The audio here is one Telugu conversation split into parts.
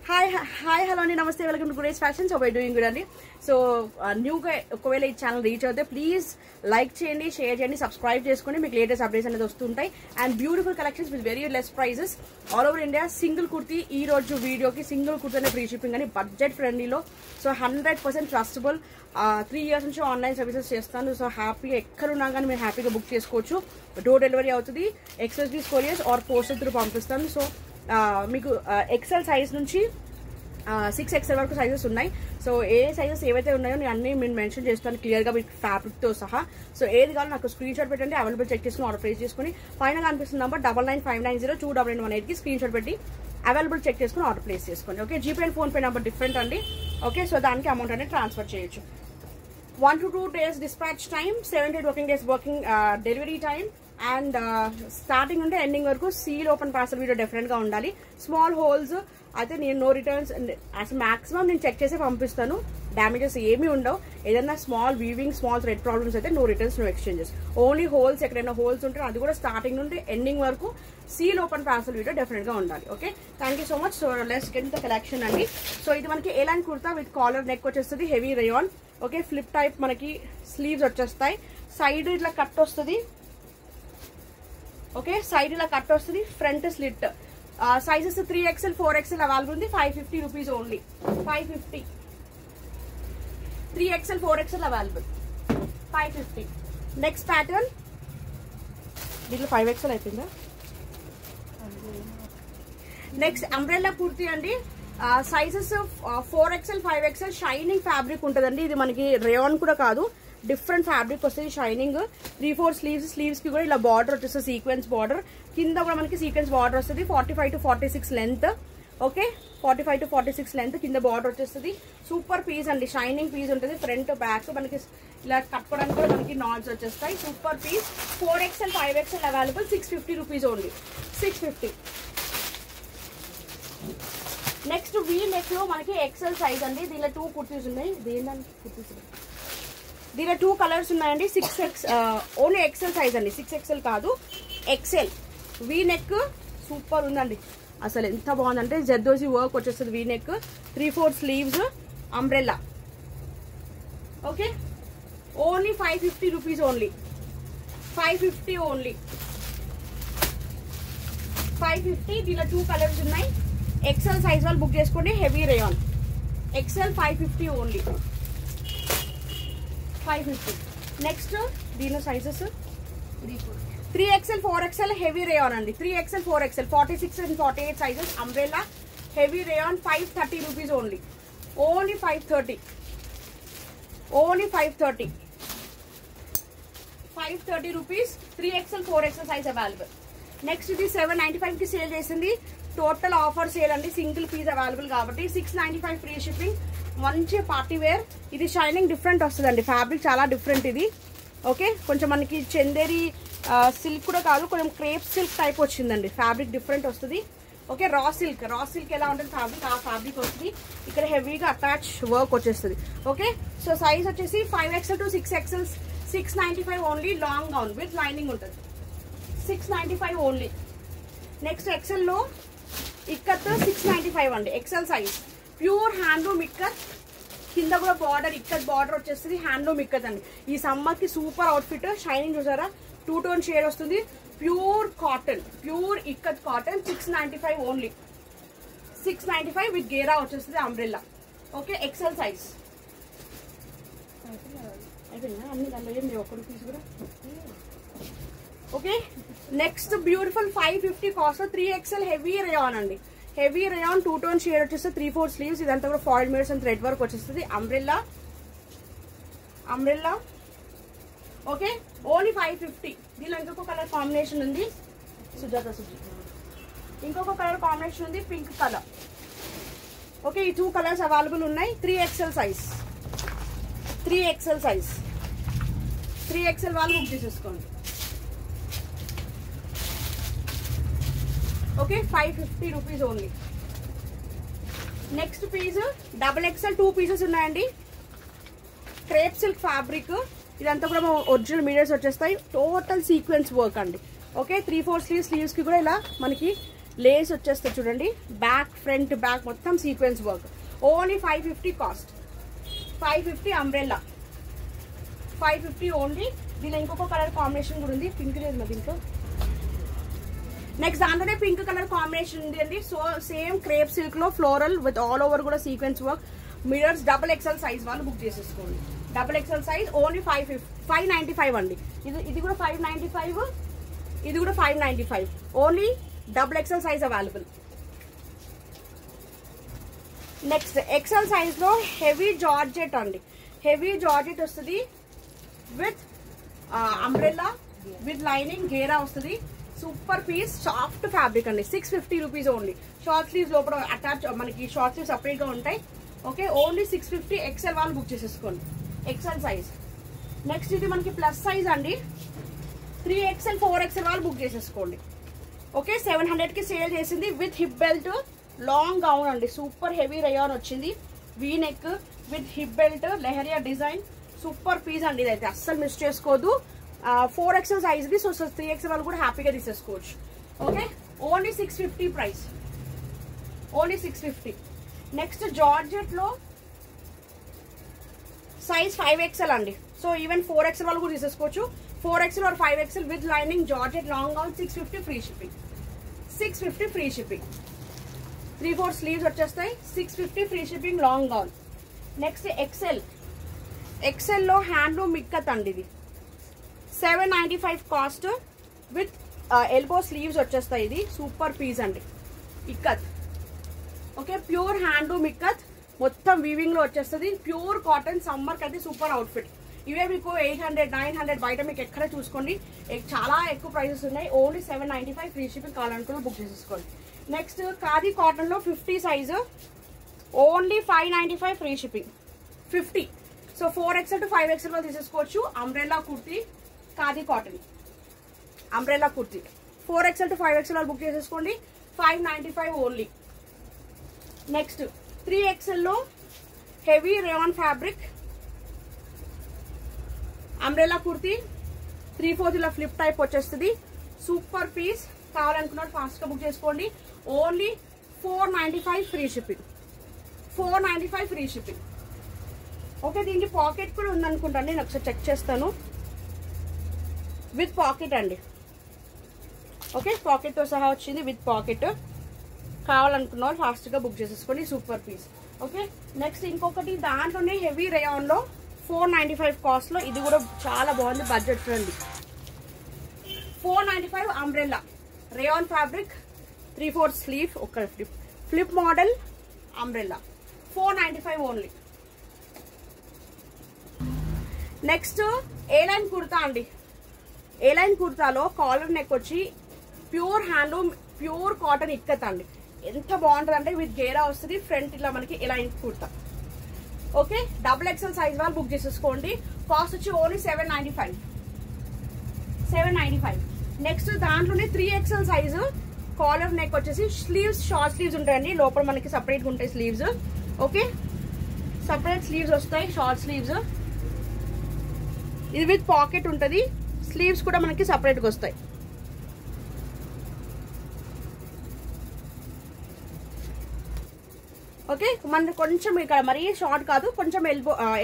హాయ్ హలో అండి, namaste, welcome to Grace Fashion. So we doing good అండి. సో న్యూగా ఒకవేళ ఈ ఛానల్ రీచ్ అవుతే ప్లీజ్ లైక్ చేయండి, షేర్ చేయండి, సబ్స్క్రైబ్ చేసుకోండి. మీకు లేటెస్ట్ అప్డేట్స్ అనేది వస్తుంటాయి. And beautiful collections with very less prices all over India. Single kurti ఈ రోజు వీడియోకి సింగిల్ కుర్తీ అనే ఫ్రీ షిప్పింగ్ అని బడ్జెట్ ఫ్రెండ్లీలో. So 100% trustable. 3 years నుంచి ఆన్లైన్ సర్వీసెస్ చేస్తాను. సో హ్యాపీగా ఎక్కడున్నా కానీ మీరు హ్యాపీగా బుక్ చేసుకోవచ్చు. డోర్ డెలివరీ అవుతుంది. Express couriers or postal through పంపిస్తాను. సో మీకు ఎక్సెల్ సైజ్ నుంచి 6XL వరకు సైజెస్ ఉన్నాయి. సో ఏ సైజెస్ ఏవైతే ఉన్నాయో నేను అన్ని నేను మెన్షన్ చేస్తాను క్లియర్గా మీకు ఫ్యాబ్రిక్తో సహా. సో ఏది కావాలి నాకు స్క్రీన్ షాట్ పెట్టండి, అవైలబుల్ చెక్ చేసుకుని ఆర్డర్ ప్లేస్ చేసుకుని పైన కనిపిస్తున్న నెంబర్ 9959029918కి స్క్రీన్ షాట్ పెట్టి అవైలబుల్ చెక్ చేసుకుని ఆర్డర్ ప్లేస్ చేసుకోండి. Okay, GPay and PhonePe number different అండి. ఓకే, సో దానికి అమౌంట్ అనేది ట్రాన్స్ఫర్ చేయొచ్చు. 1 to 2 days dispatch time, 7 to 8 working days working delivery time. And starting నుండి ఎండింగ్ వరకు seal open parcel video definite గా ఉండాలి. స్మాల్ హోల్స్ అయితే నేను నో రిటర్న్స్ అసలు మాక్సిమం నేను చెక్ చేసి పంపిస్తాను. డ్యామేజెస్ ఏమీ ఉండవు. ఏదైనా small weaving small thread problems అయితే no returns no exchanges. Only holes ఎక్కడైనా హోల్స్ ఉంటే అది కూడా స్టార్టింగ్ నుండి ఎండింగ్ వరకు seal open parcel video definite గా ఉండాలి. Okay, thank you so much. So let's get the collection అండి. సో ఇది మనకి ఎలాంటి కుర్తా విత్ కాలర్ నెక్ వచ్చేస్తుంది, heavy rayon. Okay, flip type మనకి స్లీవ్స్ వచ్చేస్తాయి. సైడ్ ఇట్లా కట్ వస్తుంది. ఓకే, సైడ్ ఇలా కట్ వస్తుంది. Front slit. Sizes 3XL 4XL available ఉంది. 550 rupees only. 550. 3XL 4XL available 550. Next pattern దీంట్లో 5XL అయిపోయిందా? నెక్స్ట్ అంబ్రెల్లా కుర్తీ అండి. Sizes 4XL 5XL. Shining fabric ఉంటుందండి. ఇది మనకి రేయాన్ కూడా కాదు, డిఫరెంట్ ఫ్యాబ్రిక్ వస్తుంది. Shining 3-4 sleeves. స్లీవ్స్ కి కూడా ఇలా బార్డర్ వచ్చేస్తుంది, సీక్వెన్స్ బార్డర్. కింద కూడా మనకి సీక్వెన్స్ బార్డర్ వస్తుంది. 45 to 46 length. Okay, 45 to 46 length కింద బార్డర్ వచ్చేస్తుంది. సూపర్ పీస్ అండి, షైనింగ్ పీస్ ఉంటుంది. ఫ్రంట్ బ్యాక్ మనకి ఇలా కట్టుకోవడానికి కూడా మనకి నాట్స్ వచ్చేస్తాయి. Super piece. 4XL 5XL available. 650 rupees only. 650. Next V neck లో మనకి XL సైజ్ అండి. దీనిలో 2 కుర్తీస్ ఉన్నాయి. దీనిలో 2 కలర్స్ ఉన్నాయండి. 6X ఓన్లీ XL సైజ్ అండి, 6XL కాదు, XL. వీ నెక్ సూపర్ ఉందండి, అసలు ఎంత బాగుందంటే జర్దోజీ వర్క్ వచ్చేస్తుంది. V neck 3-4 sleeves, umbrella. Okay, only 550 rupees only. 550 only. 550. దీనిలో 2 కలర్స్ ఉన్నాయి. XL సైజ్ వాళ్ళు బుక్ చేసుకోండి. Heavy rayon. XL 550 only. 550. Next దీనిలో sizes 3XL 4XL heavy rayon అండి. 3XL 4XL 46 and 48 sizes. Umbrella heavy rayon. 530 rupees only. Only 530. Only 530. 530 rupees. 3XL 4XL size available. Next ఇది 795 కి సేల్ చేసింది. టోటల్ ఆఫర్ సేల్ అండి. సింగిల్ పీస్ అవైలబుల్ కాబట్టి 695 ఫ్రీ షిప్పింగ్. మంచి పార్టీ వేర్. ఇది షైనింగ్ డిఫరెంట్ వస్తుందండి. ఫ్యాబ్రిక్ చాలా డిఫరెంట్ ఇది. ఓకే, కొంచెం మనకి చందేరి సిల్క్ కూడా కాదు, కొంచెం క్రేప్ సిల్క్ టైప్ వచ్చిందండి. ఫ్యాబ్రిక్ డిఫరెంట్ వస్తుంది. Okay, raw silk. Raw silk ఎలా ఉంటుంది ఫ్యాబ్రిక్, ఆ ఫ్యాబ్రిక్ వస్తుంది. ఇక్కడ హెవీగా అటాచ్ వర్క్ వచ్చేస్తుంది. ఓకే, సో సైజ్ వచ్చేసి 5XL to 6XL. 695 only. Long gown with lining ఉంటుంది. 695 ఓన్లీ. నెక్స్ట్ XL లో ఇక్కత్ 695 అండి. XL size pure handloom ikat. కింద కూడా బార్డర్ ఇక్కత్ బార్డర్ వచ్చేస్తుంది. హ్యాండ్లూమ్ ఇక్కత్ అండి. ఈ సమ్మర్ కి సూపర్ అవుట్ఫిట్. షైనింగ్ చూసారా, 2 టోన్ షేడ్ వస్తుంది. Pure cotton, pure ikat cotton. 695 only. 695 with గేరా వచ్చేస్తుంది. అంబ్రెల్లా. ఓకే, XL సైజ్ అయిపోయిందా? అన్ని దానిలో ఏం లేవు, 1 రూపీస్ కూడా. Okay, next beautiful 550 cost 3XL heavy rayon అండి. హెవీ రేయాన్ 2 టోన్ షేడ్ వచ్చేస్తే 3-4 స్లీవ్స్. ఇదంతా కూడా foil mirrors and thread work వచ్చేస్తుంది. అంబ్రెల్లా. అంబ్రెల్లా. Okay, only 550. దీనిలో ఇంకొక కలర్ కాంబినేషన్ ఉంది. సుజాత సుజీ ఇంకొక కలర్ కాంబినేషన్ ఉంది, పింక్ కలర్. ఓకే, ఈ 2 కలర్స్ అవైలబుల్ ఉన్నాయి. 3XL size. 3XL size. 3XL వాళ్ళు బుక్ చేసేసుకోండి. Okay, 550 rupees only. Next piece XXL 2 pieces ఉన్నాయండి. Crepe silk fabric. ఇదంతా కూడా ఒరిజినల్ మీడియర్స్ వచ్చేస్తాయి. టోటల్ సీక్వెన్స్ వర్క్ అండి. ఓకే, 3-4 స్లీవ్స్ కి కూడా ఇలా మనకి లేస్ వచ్చేస్తుంది చూడండి, బ్యాక్ ఫ్రంట్ బ్యాక్ మొత్తం sequence work. Only 550 cost. 550 umbrella, 550 only. దీనిలో ఇంకొక కలర్ కాంబినేషన్ కూడా ఉంది, పింక్ లేదు మరి దీంట్లో. నెక్స్ట్ దాంట్లోనే పింక్ కలర్ కాంబినేషన్ ఉంది అండి. సో సేమ్ క్రేప్ సిల్క్ లో ఫ్లోరల్ విత్ ఆల్ ఓవర్ కూడా sequence work. Mirrors double XL size వాళ్ళు బుక్ చేసేసుకోండి. డబుల్ ఎక్సెల్ సైజ్ ఓన్లీ 595 అండి. ఇది కూడా 595, ఇది కూడా 595. Only double XL size available. Next XL size లో హెవీ జార్జెట్ అండి. హెవీ జార్జెట్ వస్తుంది విత్ అంబ్రెల్లా విత్ లైనింగ్ గేరా వస్తుంది. సూపర్ పీస్, సాఫ్ట్ ఫ్యాబ్రిక్ అండి. 650 రూపీస్ ఓన్లీ. షార్ట్ స్లీవ్స్ లోపల అటాచ్ మనకి షార్ట్ స్లీవ్స్ సపరేట్ గా ఉంటాయి. Okay, only 650. ఎక్సెల్ వాళ్ళు బుక్ చేసేసుకోండి, ఎక్సెల్ సైజ్. నెక్స్ట్ ఇది మనకి ప్లస్ సైజ్ అండి. 3XL 4XL వాళ్ళు బుక్ చేసేసుకోండి. ఓకే, 700 కి సేల్ చేసింది with hip belt long gown అండి. సూపర్ హెవీ రయాన్ వచ్చింది, V neck with hip belt leheriya design. Super piece అండి, ఇదైతే అస్సలు మిస్ చేసుకోవద్దు. 4XL size the. So 3XL వాళ్ళు కూడా హ్యాపీగా తీసేసుకోవచ్చు. Okay, only 650 price, only 650. Next georgette లో సైజ్ 5XL అండి. సో ఈవెన్ 4XL వాళ్ళు కూడా తీసేసుకోవచ్చు. 4XL or 5XL with lining georgette long gown 650 free shipping. 650 free shipping. 3/4 sleeves వచ్చేస్తాయి. 650 free shipping long gown. Next XL. XL లో హ్యాండ్లూమ్ మిక్కత్ అండి. ఇది 795 కాస్ట్ విత్ ఎల్బో స్లీవ్స్ వచ్చేస్తాయి. ఇది సూపర్ పీస్ అండి, ikat. Okay, pure handloom ikat మొత్తం వీవింగ్ లో వచ్చేస్తుంది. ప్యూర్ కాటన్, సమ్మర్ కి అయితే సూపర్ అవుట్ఫిట్. ఇవే మీకు 800 900 బయట మీకు ఎక్కడ చూసుకోండి, చాలా ఎక్కువ ప్రైసెస్ ఉన్నాయి. Only 795 free shipping. కావాలనుకున్న బుక్ చేసేసుకోండి. నెక్స్ట్ ఖాదీ కాటన్ లో 50 size only 595 free shipping. 50. So 4XL to 5XL వాళ్ళు తీసేసుకోవచ్చు. Umbrella kurti, khadi cotton umbrella kurti. 4XL to 5XL వాళ్ళు బుక్ చేసేసుకోండి. 595 ఓన్లీ. నెక్స్ట్ 3XL లో heavy rayon fabric umbrella kurti 3/4 ఇలా ఫ్లిప్ టైప్ వచ్చేస్తుంది. Super piece. కావాలనుకున్నారు ఫాస్ట్ గా బుక్ చేసుకోండి. Only 495 free shipping. 495 free shipping. Okay, దీనికి పాకెట్ కూడా ఉందనుకుంటాను, నేను ఒకసారి చెక్ చేస్తాను. విత్ పాకెట్ అండి. ఓకే, పాకెట్ తో సహా వచ్చింది విత్ పాకెట్. కావాలనుకున్న వాళ్ళు ఫాస్ట్ గా బుక్ చేసేసుకోండి. Super piece. ఓకే, నెక్స్ట్ ఇంకొకటి దాంట్లోనే హెవీ రేయాన్ లో 495 కాస్ట్ లో. ఇది కూడా చాలా బాగుంది, budget friendly. 495 umbrella rayon fabric 3/4 sleeve. ఒక flip model umbrella 495 only. Next A line kurta అండి. ఏ లైన్ కుర్తాలో కాలర్ నెక్ వచ్చి pure handloom pure cotton ikat అండి. ఎంత బాగుంటుంది అంటే విత్ గేరా వస్తుంది. ఫ్రంట్ ఇలా మనకి A line kurta. Okay, double XL size వాళ్ళు బుక్ చేసేసుకోండి. కాస్ట్ వచ్చి ఓన్లీ 795. 795. నెక్స్ట్ దాంట్లోనే 3XL సైజు కాలర్ నెక్ వచ్చేసి స్లీవ్స్ షార్ట్ స్లీవ్స్ ఉంటాయండి. లోపల మనకి సపరేట్గా ఉంటాయి స్లీవ్స్. ఓకే, సపరేట్ స్లీవ్స్ వస్తాయి, షార్ట్ స్లీవ్స్. ఇది విత్ పాకెట్ ఉంటుంది. స్లీవ్స్ కూడా మనకి సపరేట్గా వస్తాయి. ఓకే, మన కొంచెం ఇక్కడ మరీ షార్ట్ కాదు, కొంచెం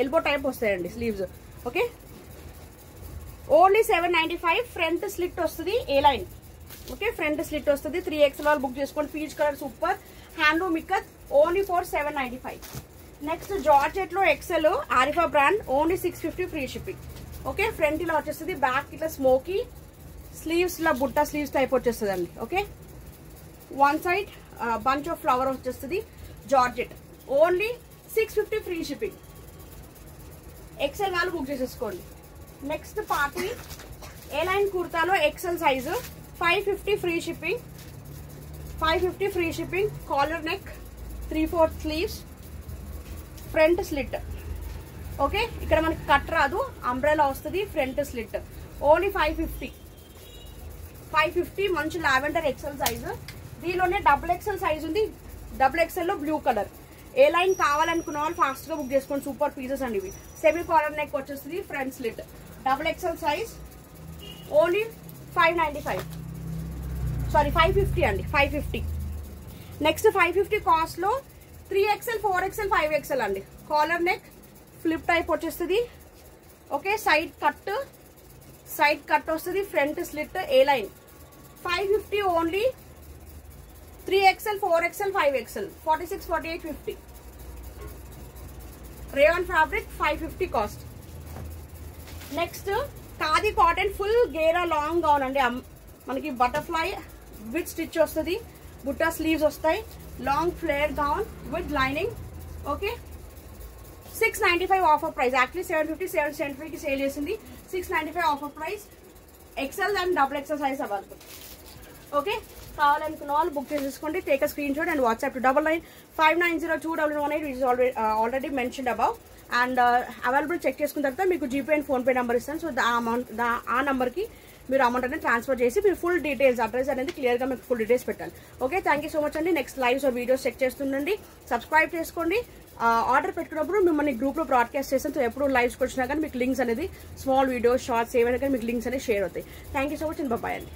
ఎల్బో టైప్ వస్తాయండి sleeves. Okay, only 795. Front slit వస్తుంది A line. Okay, front slit వస్తుంది. 3XL వాళ్ళు బుక్ చేసుకోండి. Peach colour super handloom ikat only for 795. Next georgette లో XL Arifa brand only 650 free shipping. Okay, front ఇలా వచ్చేస్తుంది, బ్యాక్ ఇట్లా స్మోకీ స్లీవ్స్ ఇలా బుట్ట స్లీవ్స్ టైప్ వచ్చేస్తుంది అండి. Okay, one side bunch of flower వచ్చేస్తుంది. Georgette only 650 free shipping. XL వాళ్ళు బుక్ చేసేసుకోండి. నెక్స్ట్ పార్టీ ఏ లైన్ కుర్తాలో XL size 550 free shipping. 550 free shipping. Collar neck 3/4 sleeves, front slit. Okay, ఇక్కడ మనకి కట్ రాదు, అంబ్రెలా వస్తుంది, ఫ్రంట్ స్లిట్. ఓన్లీ 550. 550 మంచి లావెండర్ ఎక్సెల్ సైజు. దీనిలోనే డబుల్ ఎక్సెల్ సైజ్ ఉంది. డబుల్ ఎక్సెల్ లో బ్లూ కలర్. ఏ లైన్ కావాలనుకున్న వాళ్ళు ఫాస్ట్ గా బుక్ చేసుకోండి. సూపర్ పీసెస్ అండి ఇవి. సెమీ కాలర్ నెక్ వచ్చేస్తుంది, front slit. Double XL size only 595. Sorry 550 అండి, 550. నెక్స్ట్ 550 కాస్ట్ లో 3XL 4XL 5XL అండి. కాలర్ నెక్ ఫ్లిప్ టైప్ వచ్చేస్తుంది. ఓకే, సైడ్ కట్ వస్తుంది, front slit A line. 550 only. 3XL 4XL 5XL 46 48 50. Rayon fabric 550 cost. Next khadi cotton full గేరా లాంగ్ గౌన్ అండి. మనకి బటర్ఫ్లై విత్ స్టిచ్ వస్తుంది, బుట్టా స్లీవ్స్ వస్తాయి, long flare gown with lining. Okay, 695 offer price. Actually 750 కి సేల్ చేసింది. 695 offer price. XL and XXL size available. Okay, కావాలనుకున్న వాళ్ళు బుక్ చేసేసుకోండి. Take a screenshot and WhatsApp to 9959921118 which is already mentioned above. And available check చేసుకున్న తర్వాత మీకు జీపే అండ్ ఫోన్పే నెంబర్ ఇస్తాను. సో ఆ నెంబర్కి మీరు అమౌంట్ అనేది ట్రాన్స్ఫర్ చేసి మీరు ఫుల్ డీటెయిల్స్, అడ్రస్ అనేది క్లియర్గా మీకు ఫుల్ డీటెయిల్స్ పెట్టాలి. Okay, thank you so much అండి. నెక్స్ట్ లైవ్స్ వీడియోస్ చెక్ చేస్తుండండి, సబ్స్క్రైబ్ చేసుకోండి. ఆర్డర్ పెట్టుకున్నప్పుడు మిమ్మల్ని గ్రూప్లో బ్రాడ్కాస్ట్ చేస్తాం. సో ఎప్పుడు లైవ్స్కి వచ్చినా కానీ మీకు లింక్స్ అనేది, స్మాల్ వీడియోస్, షార్ట్స్ ఏమైనా కానీ మీకు లింక్స్ అనేది షేర్ అవుతాయి. Thank you so much and bye అండి.